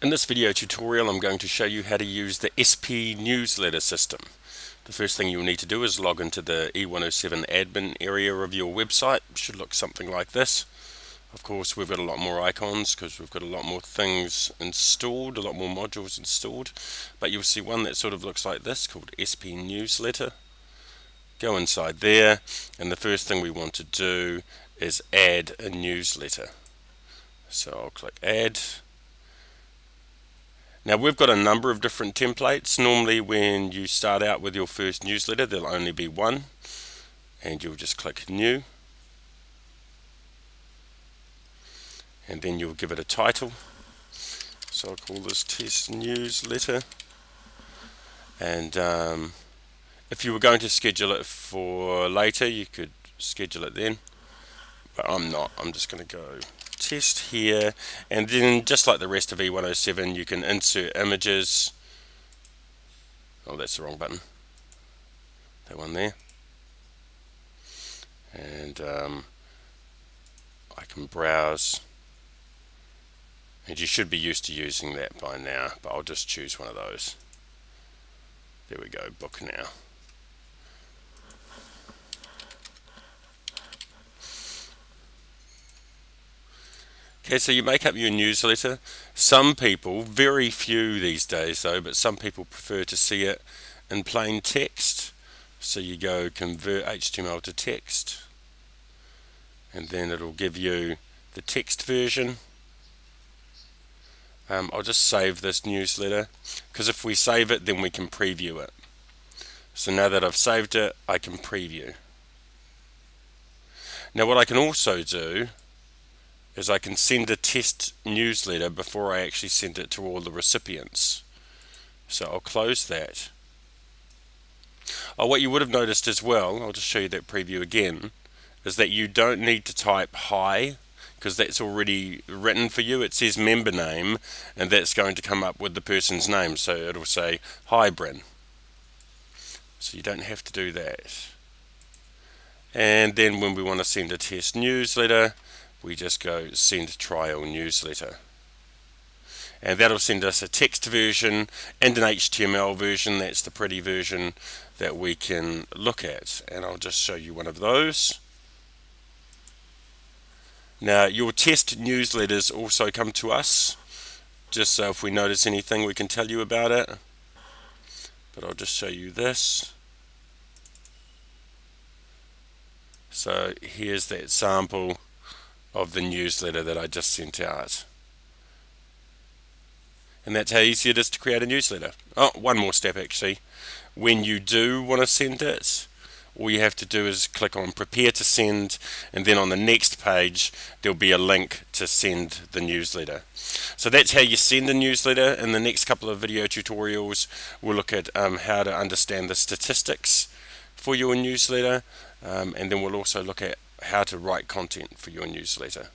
In this video tutorial, I'm going to show you how to use the SP newsletter system. The first thing you'll need to do is log into the E107 admin area of your website. It should look something like this. Of course, we've got a lot more icons because we've got a lot more things installed, a lot more modules installed. But you'll see one that sort of looks like this called SP newsletter. Go inside there, and the first thing we want to do is add a newsletter. So I'll click add. Now we've got a number of different templates. Normally when you start out with your first newsletter there'll only be one, and you'll just click new, and then you'll give it a title. So I'll call this test newsletter, and if you were going to schedule it for later you could schedule it then, but I'm not. I'm just going to go test here, and then just like the rest of E107 you can insert images. Oh, that's the wrong button, that one there, and I can browse, and you should be used to using that by now, but I'll just choose one of those. There we go, book now. Okay, so you make up your newsletter. Some people, very few these days though, but some people prefer to see it in plain text. So you go convert HTML to text, and then it'll give you the text version. I'll just save this newsletter, because if we save it then we can preview it. So now that I've saved it, I can preview. Now what I can also do is I can send a test newsletter before I actually send it to all the recipients. So I'll close that. Oh, what you would have noticed as well, I'll just show you that preview again, is that you don't need to type hi, because that's already written for you. It says member name, and that's going to come up with the person's name, so it'll say hi Bryn. So you don't have to do that. And then when we want to send a test newsletter, we just go send trial newsletter, and that'll send us a text version and an HTML version. That's the pretty version that we can look at, and I'll just show you one of those. Now your test newsletters also come to us, just so if we notice anything we can tell you about it, but I'll just show you this. So here's that sample of the newsletter that I just sent out, and that's how easy it is to create a newsletter. Oh, one more step actually. When you do want to send it, all you have to do is click on prepare to send, and then on the next page there'll be a link to send the newsletter. So that's how you send a newsletter. In the next couple of video tutorials we'll look at how to understand the statistics for your newsletter, and then we'll also look at how to write content for your newsletter.